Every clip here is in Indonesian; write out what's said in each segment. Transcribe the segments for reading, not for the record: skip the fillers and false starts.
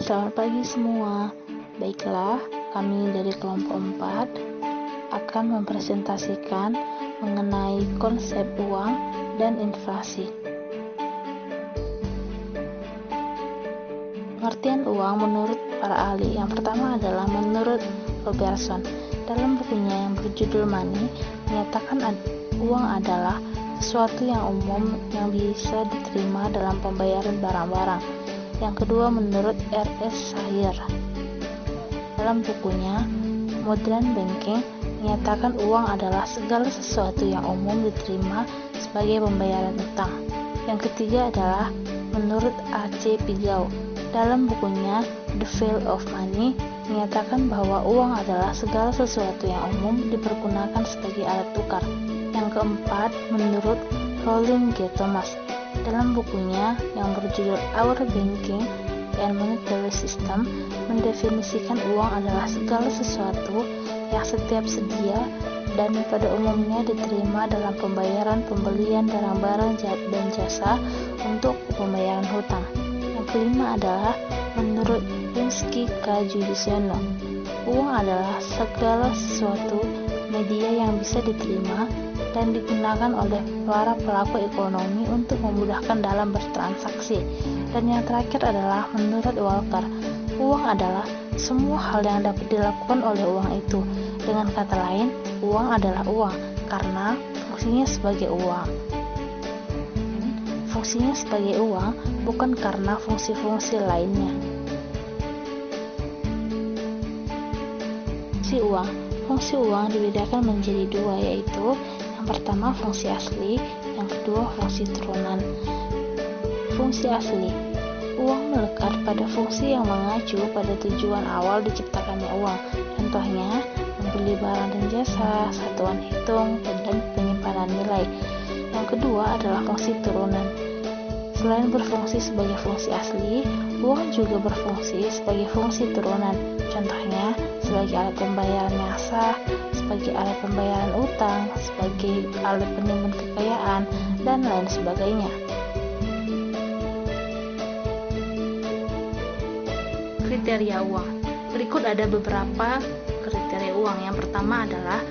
Selamat pagi semua. Baiklah, kami dari kelompok 4 akan mempresentasikan mengenai konsep uang dan inflasi. Pengertian uang menurut para ahli yang pertama adalah menurut Robertson. Dalam bukunya yang berjudul Money, menyatakan uang adalah sesuatu yang umum yang bisa diterima dalam pembayaran barang-barang. Yang kedua menurut R.S. Sayer. Dalam bukunya Modern Banking menyatakan uang adalah segala sesuatu yang umum diterima sebagai pembayaran utang. Yang ketiga adalah menurut A.C. Pigou. Dalam bukunya The Value of Money menyatakan bahwa uang adalah segala sesuatu yang umum dipergunakan sebagai alat tukar. Yang keempat menurut Rollin G. Thomas. Dalam bukunya yang berjudul Our Banking and Monetary System mendefinisikan uang adalah segala sesuatu yang setiap sedia dan pada umumnya diterima dalam pembayaran pembelian barang-barang dan jasa untuk pembayaran hutang. Yang kelima adalah menurut Rimsky K. Judiziano. Uang adalah segala sesuatu media yang bisa diterima dan digunakan oleh para pelaku ekonomi untuk memudahkan dalam bertransaksi. Dan yang terakhir adalah menurut Walker, uang adalah semua hal yang dapat dilakukan oleh uang itu. Dengan kata lain, uang adalah uang karena fungsinya sebagai uang. Fungsinya sebagai uang bukan karena fungsi-fungsi lainnya. Fungsi uang dibedakan menjadi dua, yaitu yang pertama fungsi asli, yang kedua fungsi turunan. Fungsi asli, uang melekat pada fungsi yang mengacu pada tujuan awal diciptakannya uang. Contohnya, membeli barang dan jasa, satuan hitung, dan penyimpanan nilai. Yang kedua adalah fungsi turunan. Selain berfungsi sebagai fungsi asli, uang juga berfungsi sebagai fungsi turunan. Contohnya, sebagai alat pembayaran yang sah, sebagai alat pembayaran utang, sebagai alat penimbun kekayaan, dan lain sebagainya. Kriteria uang. Berikut ada beberapa kriteria uang. Yang pertama adalah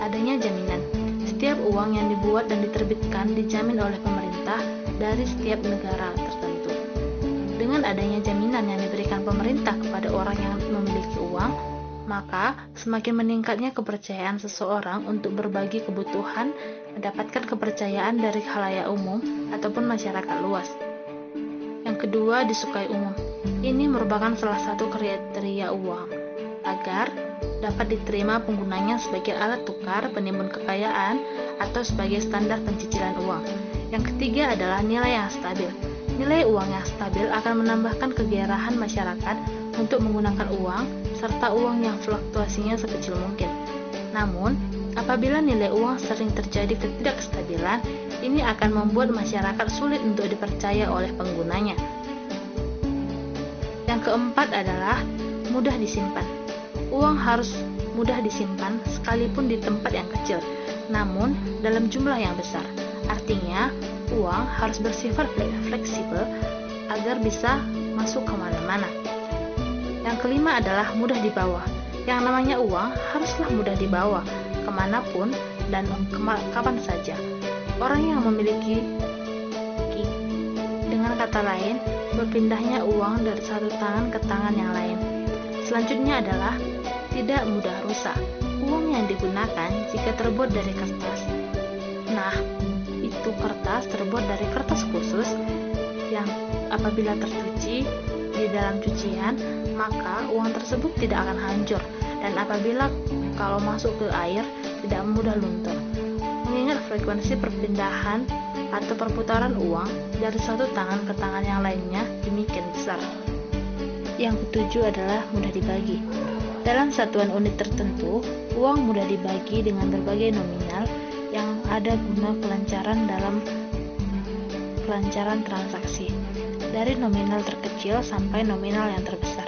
adanya jaminan. Setiap uang yang dibuat dan diterbitkan dijamin oleh pemerintah dari setiap negara tertentu. Dengan adanya jaminan yang diberikan pemerintah kepada orang yang memiliki uang, maka semakin meningkatnya kepercayaan seseorang untuk berbagi kebutuhan, mendapatkan kepercayaan dari khalayak umum ataupun masyarakat luas. Yang kedua, disukai umum. Ini merupakan salah satu kriteria uang, agar dapat diterima penggunanya sebagai alat tukar, penimbun kekayaan, atau sebagai standar pencicilan uang. Yang ketiga adalah nilai yang stabil. Nilai uang yang stabil akan menambahkan kegairahan masyarakat untuk menggunakan uang, serta uang yang fluktuasinya sekecil mungkin. Namun, apabila nilai uang sering terjadi ketidakstabilan, ini akan membuat masyarakat sulit untuk dipercaya oleh penggunanya. Yang keempat adalah mudah disimpan. Uang harus mudah disimpan sekalipun di tempat yang kecil, namun dalam jumlah yang besar. Artinya, uang harus bersifat fleksibel agar bisa masuk kemana-mana. Yang kelima adalah mudah dibawa. Yang namanya uang haruslah mudah dibawa kemanapun dan kapan saja. Orang yang memiliki, dengan kata lain, berpindahnya uang dari satu tangan ke tangan yang lain. Selanjutnya adalah tidak mudah rusak. Uang yang digunakan jika terbuat dari kertas. Nah, itu kertas terbuat dari kertas khusus yang apabila tercuci di dalam cucian, maka uang tersebut tidak akan hancur, dan apabila kalau masuk ke air tidak mudah luntur. Mengingat frekuensi perpindahan atau perputaran uang dari satu tangan ke tangan yang lainnya demikian besar. Yang ketujuh adalah mudah dibagi. Dalam satuan unit tertentu, uang mudah dibagi dengan berbagai nominal yang ada guna kelancaran transaksi, dari nominal terkecil sampai nominal yang terbesar.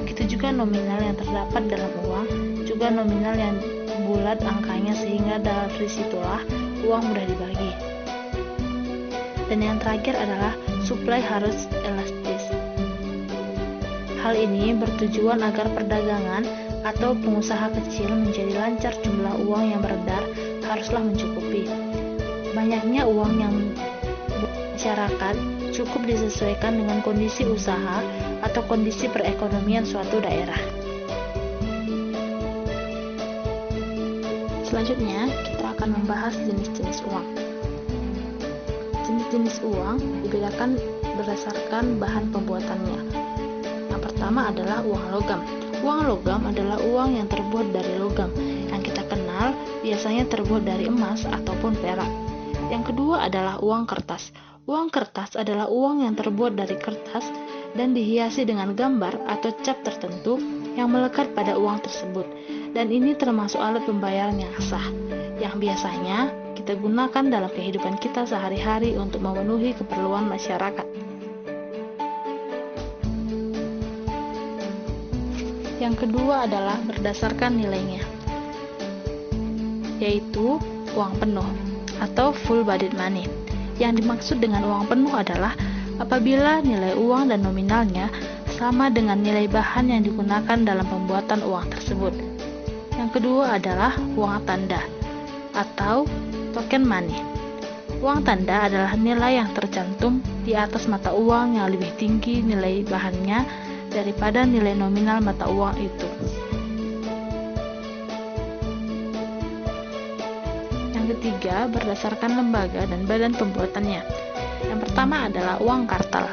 Begitu juga nominal yang terdapat dalam uang, juga nominal yang bulat angkanya, sehingga dari situlah uang mudah dibagi. Dan yang terakhir adalah supply harus elastis. Hal ini bertujuan agar perdagangan atau pengusaha kecil menjadi lancar. Jumlah uang yang beredar haruslah mencukupi. Banyaknya uang yang masyarakat cukup disesuaikan dengan kondisi usaha atau kondisi perekonomian suatu daerah. Selanjutnya, kita akan membahas jenis-jenis uang. Jenis-jenis uang dibedakan berdasarkan bahan pembuatannya. Yang pertama adalah uang logam. Uang logam adalah uang yang terbuat dari logam, yang kita kenal biasanya terbuat dari emas ataupun perak. Yang kedua adalah uang kertas. Uang kertas adalah uang yang terbuat dari kertas dan dihiasi dengan gambar atau cap tertentu yang melekat pada uang tersebut. Dan ini termasuk alat pembayaran yang sah, yang biasanya kita gunakan dalam kehidupan kita sehari-hari untuk memenuhi keperluan masyarakat. Yang kedua adalah berdasarkan nilainya, yaitu uang penuh atau full-bodied money. Yang dimaksud dengan uang penuh adalah apabila nilai uang dan nominalnya sama dengan nilai bahan yang digunakan dalam pembuatan uang tersebut. Yang kedua adalah uang tanda atau token money. Uang tanda adalah nilai yang tercantum di atas mata uang yang lebih tinggi nilai bahannya daripada nilai nominal mata uang itu. Yang ketiga, berdasarkan lembaga dan badan pembuatannya. Yang pertama adalah uang kartal.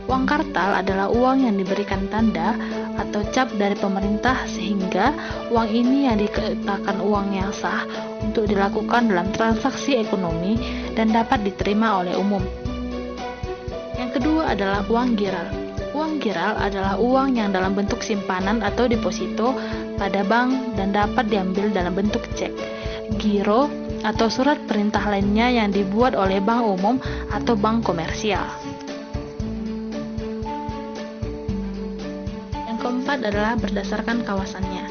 Uang kartal adalah uang yang diberikan tanda atau cap dari pemerintah sehingga uang ini yang dikatakan uang yang sah untuk dilakukan dalam transaksi ekonomi dan dapat diterima oleh umum. Yang kedua adalah uang giral. Uang giral adalah uang yang dalam bentuk simpanan atau deposito pada bank dan dapat diambil dalam bentuk cek, giro, atau surat perintah lainnya yang dibuat oleh bank umum atau bank komersial. Yang keempat adalah berdasarkan kawasannya.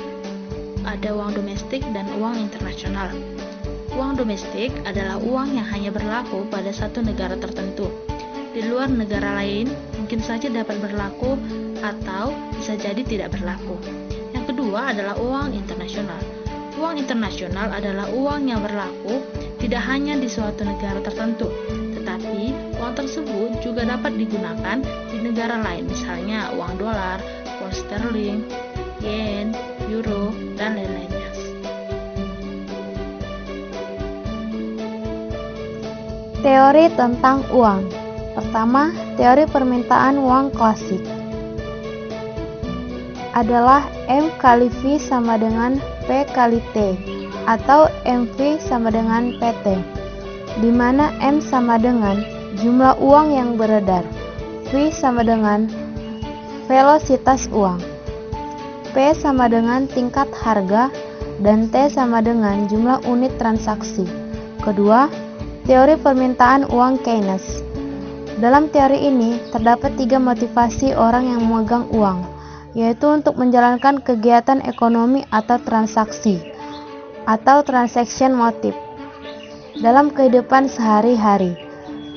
Ada uang domestik dan uang internasional. Uang domestik adalah uang yang hanya berlaku pada satu negara tertentu. Di luar negara lain mungkin saja dapat berlaku atau bisa jadi tidak berlaku. Yang kedua adalah uang internasional. Uang internasional adalah uang yang berlaku tidak hanya di suatu negara tertentu, tetapi uang tersebut juga dapat digunakan di negara lain, misalnya uang dolar, pound sterling, yen, euro, dan lain-lainnya. Teori tentang uang. Pertama, teori permintaan uang klasik adalah M kali V sama dengan P kali T atau MV sama dengan PT, di mana M sama dengan jumlah uang yang beredar, V sama dengan velositas uang, P sama dengan tingkat harga, dan T sama dengan jumlah unit transaksi. Kedua, teori permintaan uang Keynes. Dalam teori ini terdapat 3 motivasi orang yang memegang uang, yaitu untuk menjalankan kegiatan ekonomi atau transaksi, atau transaction motive, dalam kehidupan sehari-hari.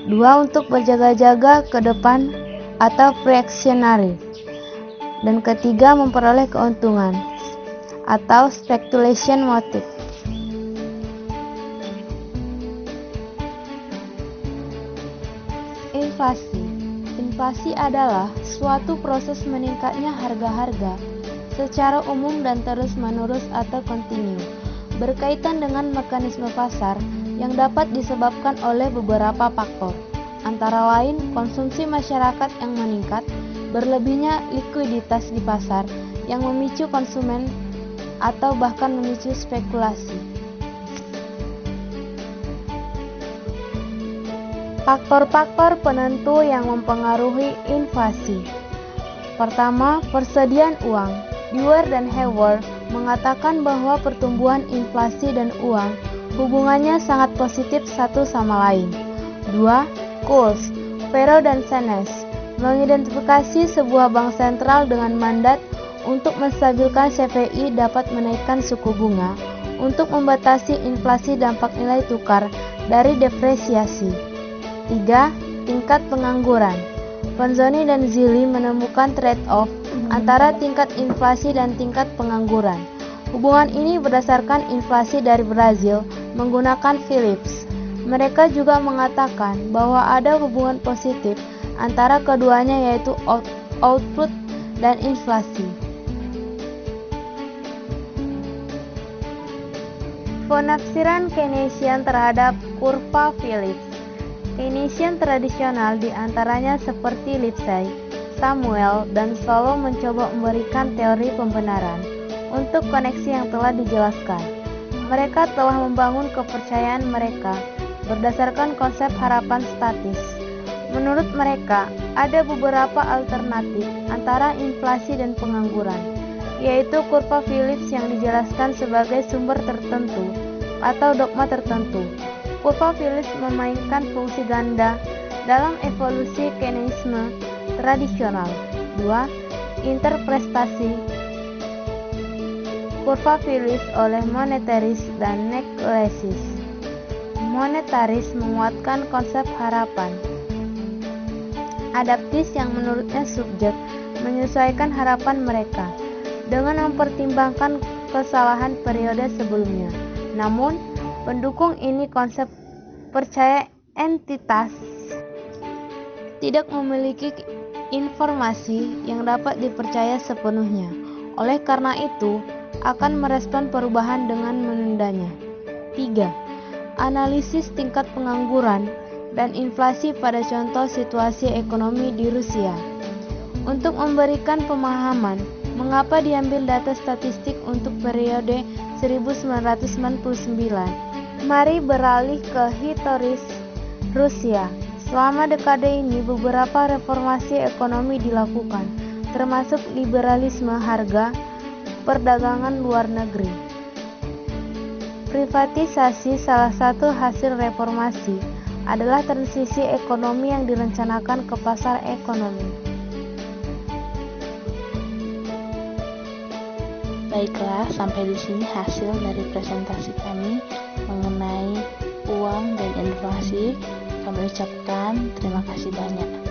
2. Untuk berjaga-jaga ke depan atau reactionary. Dan ketiga, memperoleh keuntungan, atau speculation motive. Inflasi. Inflasi adalah suatu proses meningkatnya harga-harga secara umum dan terus-menerus atau kontinu, berkaitan dengan mekanisme pasar yang dapat disebabkan oleh beberapa faktor, antara lain konsumsi masyarakat yang meningkat, berlebihnya likuiditas di pasar yang memicu konsumen atau bahkan memicu spekulasi. Faktor-faktor penentu yang mempengaruhi inflasi. Pertama, persediaan uang. Dewar dan Hayward mengatakan bahwa pertumbuhan inflasi dan uang hubungannya sangat positif satu sama lain. 2. Coles, Ferro dan Senes mengidentifikasi sebuah bank sentral dengan mandat untuk menstabilkan CPI dapat menaikkan suku bunga untuk membatasi inflasi dampak nilai tukar dari depresiasi. 3. Tingkat pengangguran. Panzoni dan Zilli menemukan trade-off antara tingkat inflasi dan tingkat pengangguran. Hubungan ini berdasarkan inflasi dari Brazil menggunakan Phillips. Mereka juga mengatakan bahwa ada hubungan positif antara keduanya, yaitu output dan inflasi. Penafsiran Keynesian terhadap kurva Phillips. Keynesian tradisional diantaranya seperti Lipsey, Samuel, dan Solow mencoba memberikan teori pembenaran untuk koneksi yang telah dijelaskan. Mereka telah membangun kepercayaan mereka berdasarkan konsep harapan statis. Menurut mereka, ada beberapa alternatif antara inflasi dan pengangguran, yaitu kurva Phillips yang dijelaskan sebagai sumber tertentu atau dogma tertentu. Kurva Phillips memainkan fungsi ganda dalam evolusi Keynesisme tradisional. 2. Interpretasi kurva Phillips oleh monetaris dan Necklacis. Monetaris menguatkan konsep harapan adaptis yang menurutnya subjek menyesuaikan harapan mereka dengan mempertimbangkan kesalahan periode sebelumnya. Namun, pendukung ini konsep percaya entitas tidak memiliki informasi yang dapat dipercaya sepenuhnya. Oleh karena itu, akan merespon perubahan dengan menundanya. 3. Analisis tingkat pengangguran dan inflasi pada contoh situasi ekonomi di Rusia. Untuk memberikan pemahaman mengapa diambil data statistik untuk periode 1999, mari beralih ke historis Rusia. Selama dekade ini beberapa reformasi ekonomi dilakukan, termasuk liberalisme harga perdagangan luar negeri. Privatisasi salah satu hasil reformasi adalah transisi ekonomi yang direncanakan ke pasar ekonomi. Baiklah, sampai di sini hasil dari presentasi kami mengenai uang dan inflasi. Kami ucapkan terima kasih banyak.